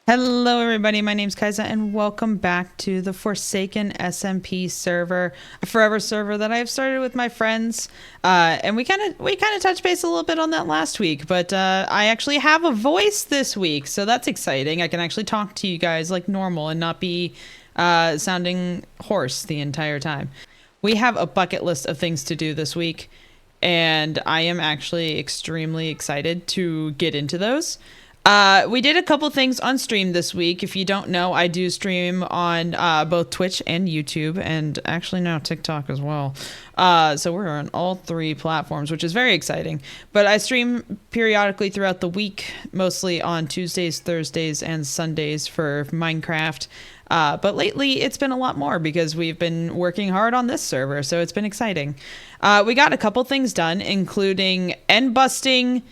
Hello everybody, my name's Kaisa and welcome back to the Forsaken SMP server, a forever server that I've started with my friends. And we kind of touched base a little bit on that last week, but I actually have a voice this week, so that's exciting. I can actually talk to you guys like normal and not be sounding hoarse the entire time. We have a bucket list of things to do this week, and I am actually extremely excited to get into those. We did a couple things on stream this week. If you don't know, I do stream on both Twitch and YouTube, and actually now TikTok as well. So we're on all three platforms, which is very exciting. But I stream periodically throughout the week, mostly on Tuesdays, Thursdays, and Sundays for Minecraft. But lately, it's been a lot more because we've been working hard on this server, so it's been exciting. We got a couple things done, including end busting,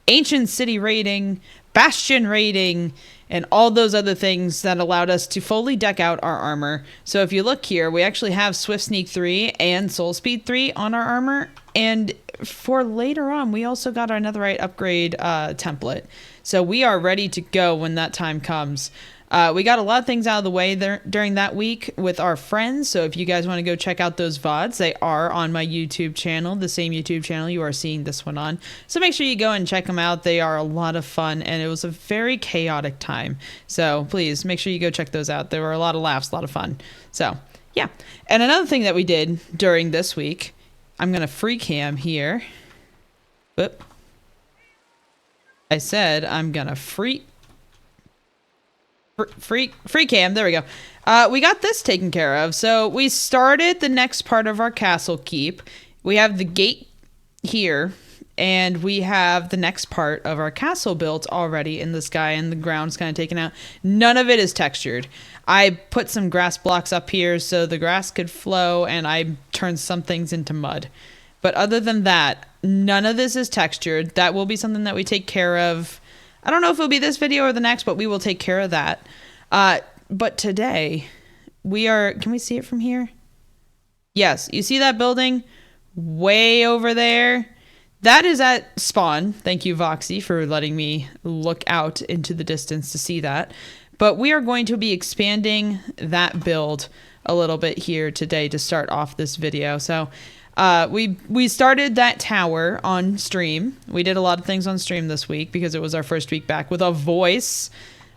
ancient city raiding, bastion raiding, and all those other things that allowed us to fully deck out our armor. So if you look here, we actually have Swift Sneak 3 and Soul Speed 3 on our armor. And for later on, we also got our Netherite upgrade template. So we are ready to go when that time comes. We got a lot of things out of the way there during that week with our friends. So if you guys want to go check out those VODs, they are on my YouTube channel, the same YouTube channel you are seeing this one on. So make sure you go and check them out. They are a lot of fun, and it was a very chaotic time. So please make sure you go check those out. There were a lot of laughs, a lot of fun. So yeah. And another thing that we did during this week, I'm going to free cam here. Whoop. I said I'm going to free cam. There we go. We got this taken care of. So we started the next part of our castle keep. We have the gate here, and we have the next part of our castle built already in the sky, and the ground's kind of taken out. None of it is textured. I put some grass blocks up here so the grass could flow, and I turned some things into mud. But other than that, none of this is textured. That will be something that we take care of. I don't know if it'll be this video or the next, but we will take care of that. But today, we are... Can we see it from here? Yes, you see that building way over there? That is at spawn. Thank you, Voxy, for letting me look out into the distance to see that. But we are going to be expanding that build a little bit here today to start off this video. So... we started that tower on stream. We did a lot of things on stream this week because it was our first week back with a voice.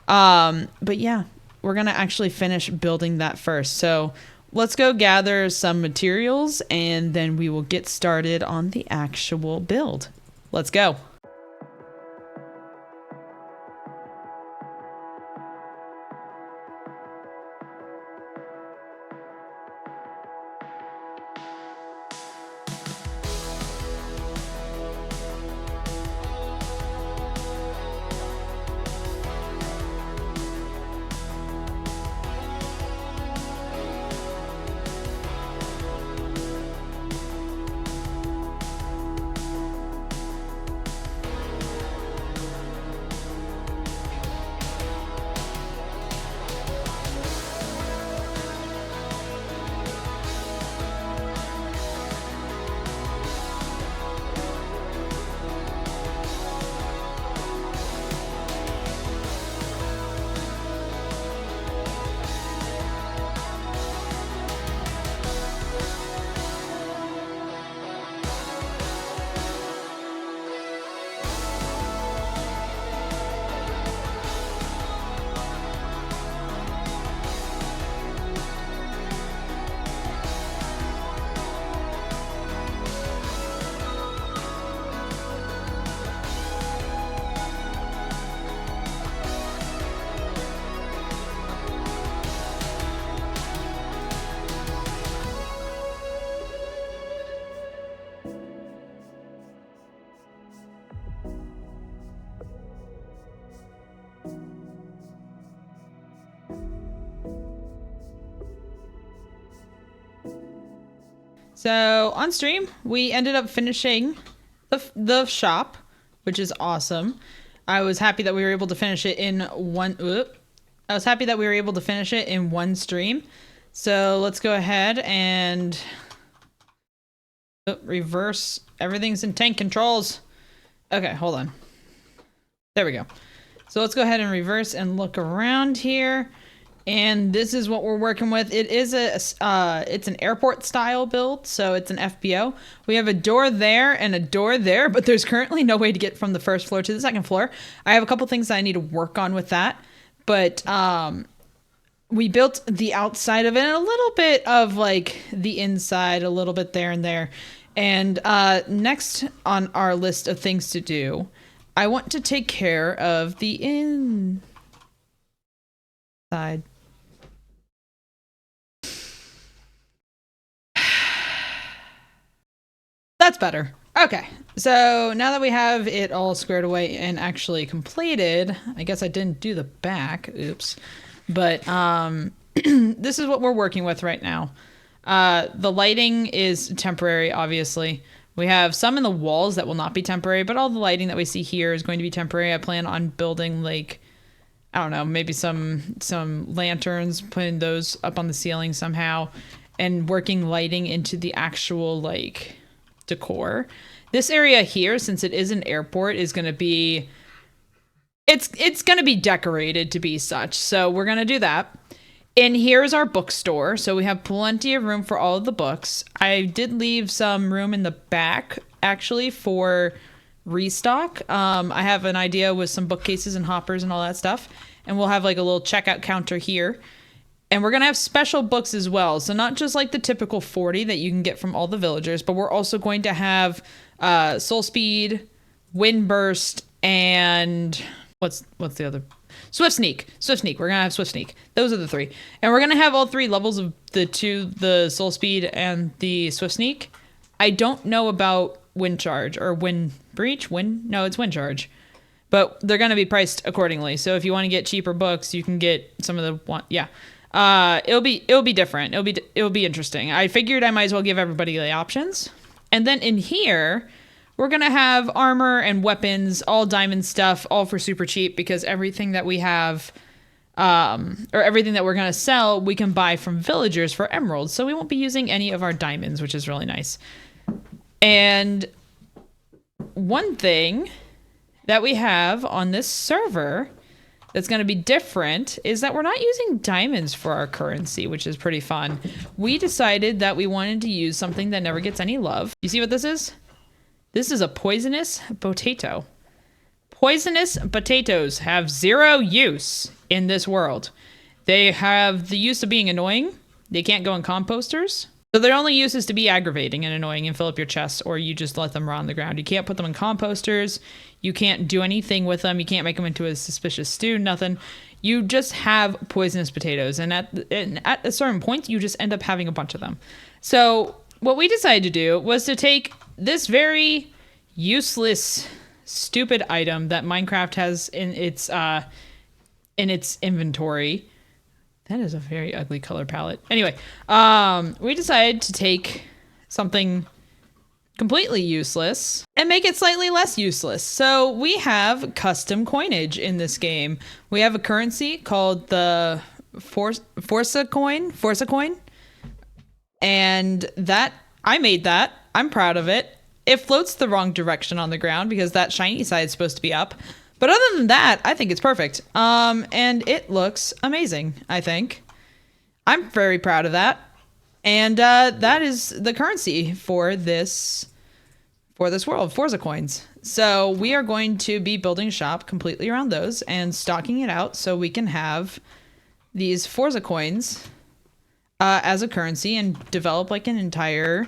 But yeah, we're going to actually finish building that first. So let's go gather some materials and then we will get started on the actual build. Let's go. So on stream, we ended up finishing the shop, which is awesome. I was happy that we were able to finish it in one. I was happy that we were able to finish it in one stream. So let's go ahead and reverse. Everything's in tank controls. Okay, hold on. There we go. So let's go ahead and reverse and look around here. And this is what we're working with. It is it's an airport style build, so it's an FBO. We have a door there and a door there, but there's currently no way to get from the first floor to the second floor. I have a couple things that I need to work on with that, but we built the outside of it and a little bit of like the inside, a little bit there and there. And next on our list of things to do, I want to take care of the inside. That's better. Okay, so now that we have it all squared away and actually completed, I guess I didn't do the back, oops. But this is what we're working with right now. The lighting is temporary, obviously. We have some in the walls that will not be temporary, but all the lighting that we see here is going to be temporary. I plan on building like, I don't know, maybe some lanterns, putting those up on the ceiling somehow, and working lighting into the actual like decor. This area here, since it is an airport, is going to be it's going to be decorated to be such. So we're going to do that. And here's our bookstore. So we have plenty of room for all of the books. I did leave some room in the back actually for restock. I have an idea with some bookcases and hoppers and all that stuff. And we'll have like a little checkout counter here. And we're going to have special books as well. So not just like the typical 40 that you can get from all the villagers, but we're also going to have Soul Speed, Windburst, and what's the other? Swift Sneak. We're going to have Swift Sneak. Those are the three. And we're going to have all three levels of the Soul Speed and the Swift Sneak. I don't know about Wind Charge or Wind Breach. No, it's Wind Charge. But they're going to be priced accordingly. So if you want to get cheaper books, you can get some of the one. Yeah. It'll be different. It'll be interesting. I figured I might as well give everybody the options. And then in here, we're going to have armor and weapons, all diamond stuff, all for super cheap, because everything that we have, or everything that we're going to sell, we can buy from villagers for emeralds. So we won't be using any of our diamonds, which is really nice. And one thing that we have on this server that's going to be different is that we're not using diamonds for our currency, which is pretty fun. We decided that we wanted to use something that never gets any love. You see what this is? This is a poisonous potato. Poisonous potatoes have zero use in this world. They have the use of being annoying. They can't go in composters. So their only use is to be aggravating and annoying and fill up your chest, or you just let them rot on the ground. You can't put them in composters. You can't do anything with them. You can't make them into a suspicious stew, nothing. You just have poisonous potatoes. And at a certain point, you just end up having a bunch of them. So what we decided to do was to take this very useless, stupid item that Minecraft has in its inventory. That is a very ugly color palette. Anyway, we decided to take something completely useless and make it slightly less useless. So we have custom coinage in this game. We have a currency called the Forsa coin. And that, I made that. I'm proud of it. It floats the wrong direction on the ground because that shiny side is supposed to be up. But other than that, I think it's perfect. And it looks amazing, I think. I'm very proud of that. And that is the currency for this world, Forza coins. So we are going to be building a shop completely around those and stocking it out so we can have these Forza coins as a currency and develop like an entire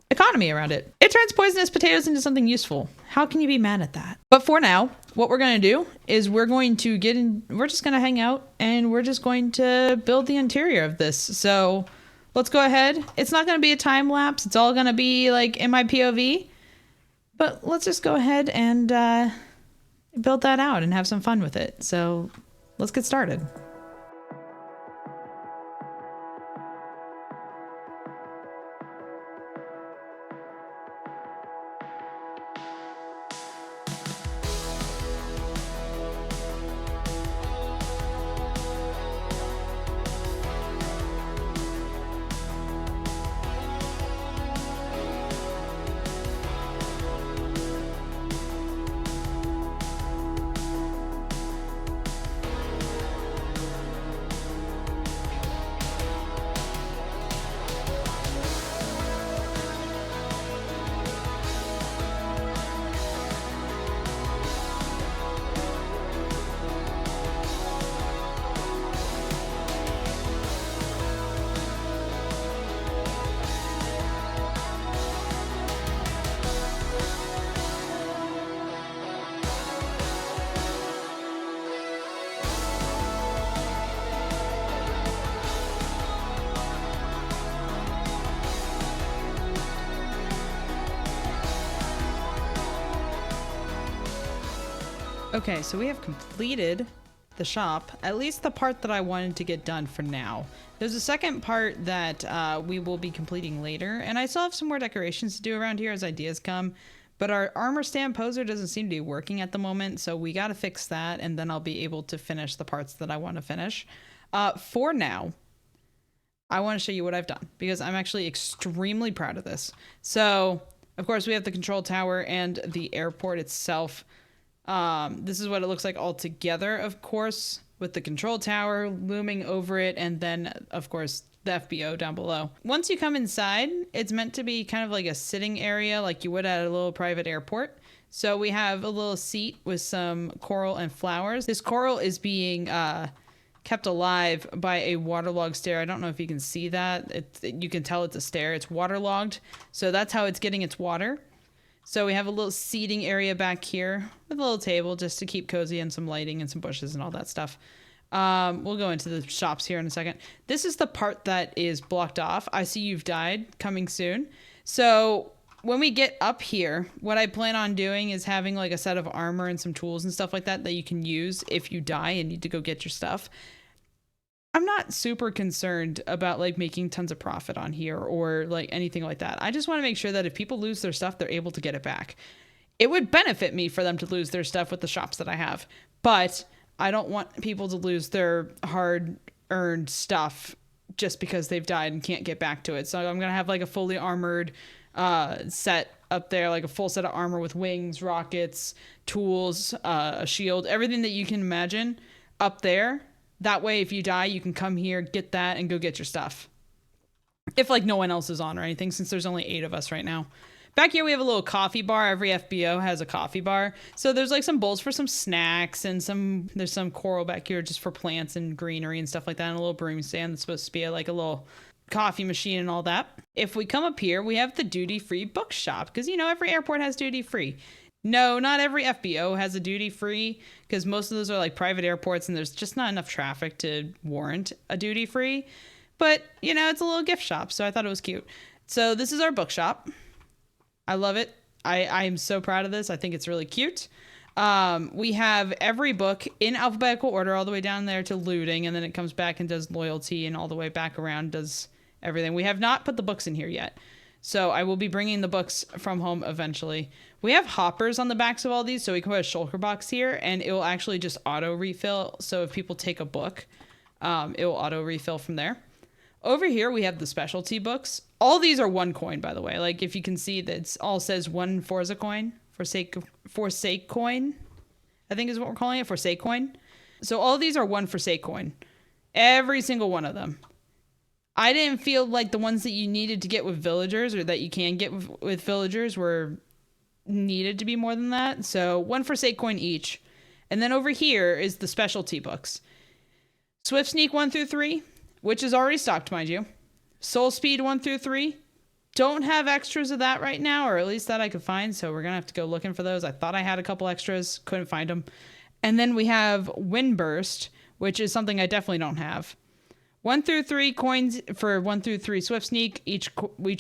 economy around it. It turns poisonous potatoes into something useful. How can you be mad at that? But for now, what we're going to do is we're just going to hang out and we're just going to build the interior of this. So let's go ahead. It's not going to be a time lapse. It's all going to be like in my POV. But let's just go ahead and build that out and have some fun with it. So let's get started. Okay, so we have completed the shop, at least the part that I wanted to get done for now. There's a second part that we will be completing later, and I still have some more decorations to do around here as ideas come, but our armor stand poser doesn't seem to be working at the moment, so we gotta fix that, and then I'll be able to finish the parts that I want to finish. For now, I want to show you what I've done, because I'm actually extremely proud of this. So, of course, we have the control tower and the airport itself. This is what it looks like all together, of course, with the control tower looming over it, and then, of course, the FBO down below. Once you come inside, it's meant to be kind of like a sitting area like you would at a little private airport. So we have a little seat with some coral and flowers. This coral is being kept alive by a waterlogged stair. I don't know if you can see that. You can tell it's a stair. It's waterlogged, so that's how it's getting its water. So we have a little seating area back here with a little table just to keep cozy and some lighting and some bushes and all that stuff. We'll go into the shops here in a second. This is the part that is blocked off. I see you've died coming soon. So when we get up here, what I plan on doing is having like a set of armor and some tools and stuff like that that you can use if you die and need to go get your stuff. I'm not super concerned about like making tons of profit on here or like anything like that. I just want to make sure that if people lose their stuff, they're able to get it back. It would benefit me for them to lose their stuff with the shops that I have, but I don't want people to lose their hard-earned stuff just because they've died and can't get back to it. So I'm going to have like a fully armored set up there, like a full set of armor with wings, rockets, tools, a shield, everything that you can imagine up there. That way, if you die, you can come here, get that, and go get your stuff. If, like, no one else is on or anything, since there's only 8 of us right now. Back here, we have a little coffee bar. Every FBO has a coffee bar. So there's, like, some bowls for some snacks, and there's some coral back here just for plants and greenery and stuff like that, and a little broom stand that's supposed to be, like, a little coffee machine and all that. If we come up here, we have the duty-free bookshop, because, you know, every airport has duty-free. No, not every FBO has a duty-free, because most of those are like private airports and there's just not enough traffic to warrant a duty-free. But, you know, it's a little gift shop, so I thought it was cute. So this is our bookshop. I love it. I am so proud of this. I think it's really cute. We have every book in alphabetical order all the way down there to looting, and then it comes back and does loyalty, and all the way back around does everything. We have not put the books in here yet. So I will be bringing the books from home eventually. We have hoppers on the backs of all these, so we can put a shulker box here, and it will actually just auto refill. So if people take a book, it will auto refill from there. Over here, we have the specialty books. All these are 1 coin, by the way. Like, if you can see that it all says 1 Forza coin. Forsake coin, I think is what we're calling it, Forsake coin. So all these are 1 Forsake coin. Every single one of them. I didn't feel like the ones that you needed to get with villagers or that you can get with villagers were needed to be more than that. So 1 Forsake coin each. And then over here is the specialty books. Swift Sneak 1 through 3, which is already stocked, mind you. Soul Speed 1 through 3. Don't have extras of that right now, or at least that I could find. So we're going to have to go looking for those. I thought I had a couple extras. Couldn't find them. And then we have Windburst, which is something I definitely don't have. 1 through 3 coins for 1 through 3 Swift Sneak, each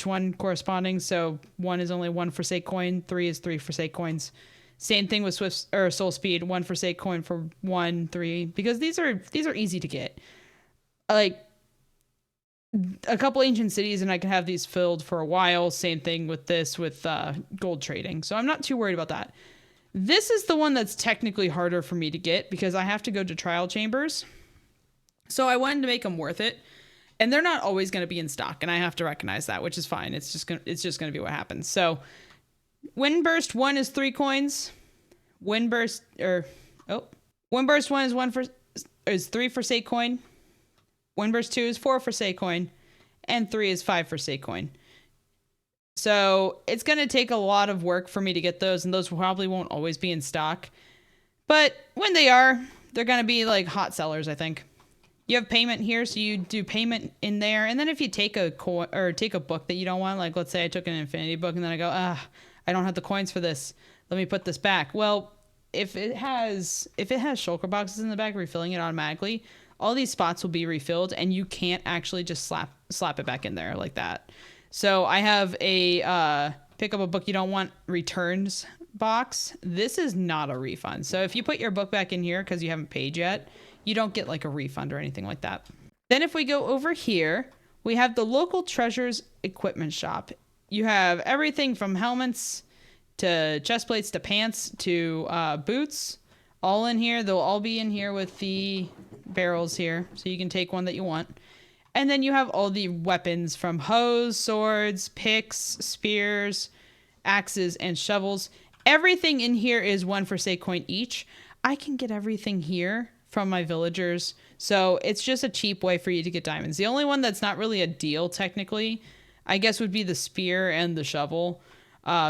one corresponding. So 1 is only 1 Forsake coin, 3 is 3 Forsake coins. Same thing with Swift or Soul Speed, 1 Forsake coin for 1, 3, because these are easy to get. Like a couple ancient cities, and I can have these filled for a while. Same thing with this with gold trading. So I'm not too worried about that. This is the one that's technically harder for me to get because I have to go to trial chambers. So I wanted to make them worth it, and they're not always going to be in stock, and I have to recognize that, which is fine. It's just going to be what happens. So Windburst 1 is 3 coins. Windburst 1 is 3 Forsake coin. Windburst 2 is 4 Forsake coin, and 3 is 5 Forsake coin. So it's going to take a lot of work for me to get those, and those probably won't always be in stock. But when they are, they're going to be like hot sellers, I think. You have payment here, so you do payment in there, and then if you take a book that you don't want, like let's say I took an Infinity book, and then I go, I don't have the coins for this. Let me put this back. Well, if it has shulker boxes in the back, refilling it automatically, all these spots will be refilled, and you can't actually just slap it back in there like that. So I have a pick up a book you don't want returns box, this is not a refund. So if you put your book back in here because you haven't paid yet, you don't get like a refund or anything like that. Then if we go over here, we have the local treasures equipment shop. You have everything from helmets to chest plates to pants to boots, all in here. They'll all be in here with the barrels here, so you can take one that you want. And then you have all the weapons from hoes, swords, picks, spears, axes, and shovels. Everything in here is 1 Forsaken coin each. I can get everything here from my villagers, so it's just a cheap way for you to get diamonds. The only one that's not really a deal technically, I guess, would be the spear and the shovel,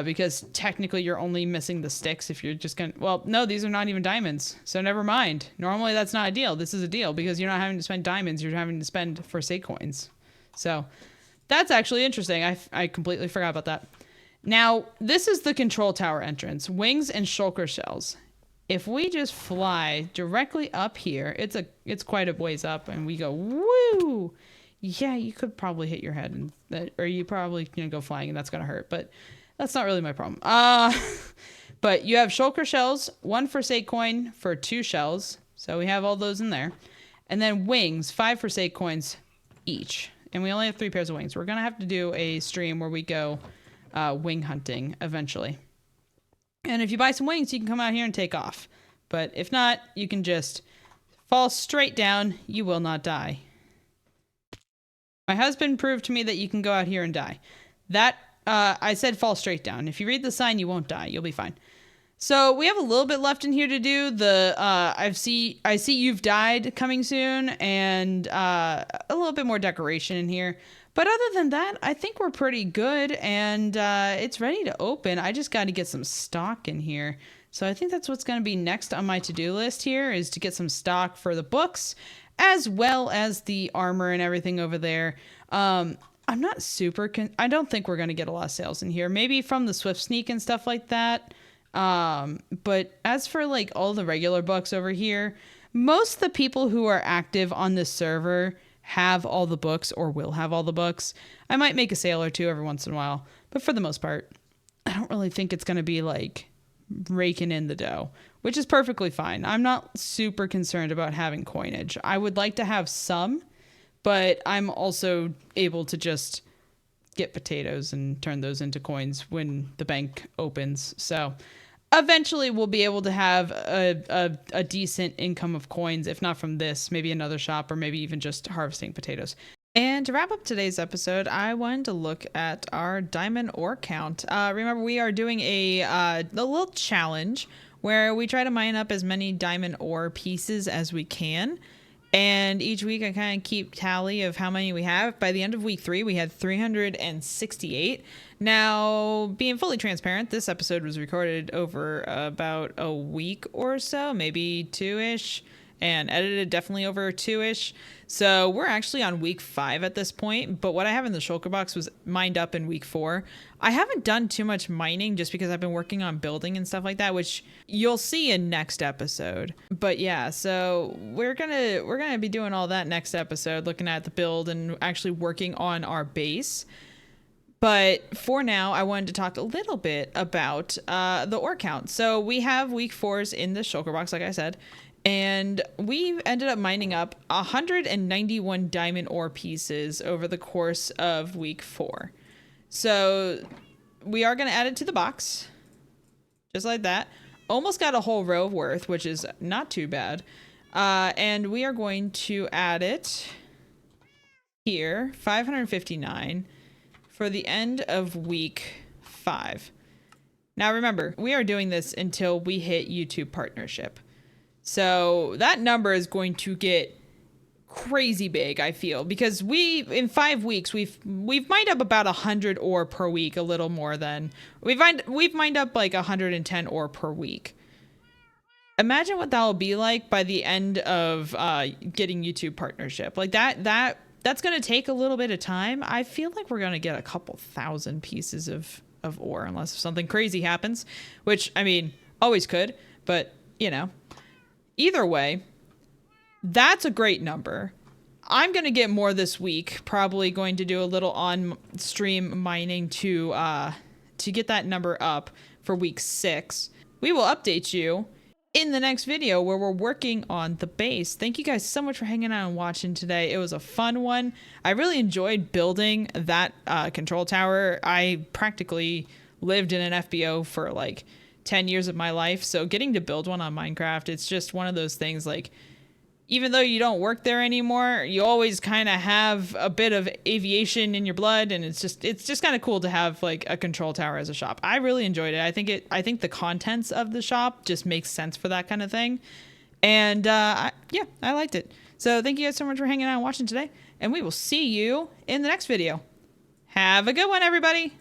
because technically you're only missing the sticks if you're just gonna, well, no, these are not even diamonds, so never mind. Normally that's not a deal. This is a deal because you're not having to spend diamonds, you're having to spend Forsaken coins. So that's actually interesting. I completely forgot about that. Now, this is the control tower entrance, wings and shulker shells. If we just fly directly up here, it's quite a ways up, and we go, woo! Yeah, you could probably hit your head, and or you probably go flying, and that's gonna hurt, but that's not really my problem. But you have shulker shells, 1 Forsaken coin for 2 shells, so we have all those in there, and then wings, 5 Forsaken coins each, and we only have 3 pairs of wings. We're gonna have to do a stream where we go wing hunting eventually. And if you buy some wings, you can come out here and take off. But if not, you can just fall straight down. You will not die. My husband proved to me that you can go out here and die. That, I said fall straight down. If you read the sign, you won't die. You'll be fine. So we have a little bit left in here to do. I see you've died coming soon, and a little bit more decoration in here. But other than that, I think we're pretty good, and it's ready to open. I just got to get some stock in here. So I think that's what's going to be next on my to-do list here, is to get some stock for the books, as well as the armor and everything over there. I'm not super... I don't think we're going to get a lot of sales in here. Maybe from the Swift Sneak and stuff like that. But as for like all the regular books over here, most of the people who are active on this server have all the books or will have all the books. I might make a sale or two every once in a while, but for the most part, I don't really think it's going to be like raking in the dough, which is perfectly fine. I'm not super concerned about having coinage. I would like to have some, but I'm also able to just get potatoes and turn those into coins when the bank opens. So eventually we'll be able to have a decent income of coins, if not from this, maybe another shop, or maybe even just harvesting potatoes. And to wrap up today's episode, I wanted to look at our diamond ore count. Remember, we are doing a little challenge where we try to mine up as many diamond ore pieces as we can. And each week I kind of keep tally of how many we have. By the end of week 3, we had 368. Now, being fully transparent, this episode was recorded over about a week or so, maybe 2-ish, and edited definitely over 2-ish. So we're actually on week 5 at this point, but what I have in the shulker box was mined up in week 4. I haven't done too much mining just because I've been working on building and stuff like that, which you'll see in next episode. But yeah, so we're gonna be doing all that next episode, looking at the build and actually working on our base. But for now, I wanted to talk a little bit about the ore count. So we have week 4s in the shulker box, like I said, and we ended up mining up 191 diamond ore pieces over the course of week 4. So we are going to add it to the box, just like that. Almost got a whole row worth, which is not too bad. And we are going to add it here, 559, for the end of week 5. Now remember, we are doing this until we hit YouTube partnership. So that number is going to get crazy big, I feel, because in 5 weeks we've mined up about 100 ore per week, a little more than we've mined up like 110 ore per week. Imagine what that'll be like by the end of getting YouTube partnership. Like that's going to take a little bit of time. I feel like we're going to get a couple thousand pieces of ore unless something crazy happens, which I mean always could, but you know. Either way, that's a great number. I'm going to get more this week. Probably going to do a little on-stream mining to to get that number up for week 6. We will update you in the next video where we're working on the base. Thank you guys so much for hanging out and watching today. It was a fun one. I really enjoyed building that control tower. I practically lived in an FBO for like 10 years of my life. So getting to build one on Minecraft, it's just one of those things, like, even though you don't work there anymore, you always kind of have a bit of aviation in your blood, and it's just kind of cool to have like a control tower as a shop. I really enjoyed it. I think the contents of the shop just makes sense for that kind of thing. And yeah, I liked it. So thank you guys so much for hanging out and watching today, and we will see you in the next video. Have a good one, everybody.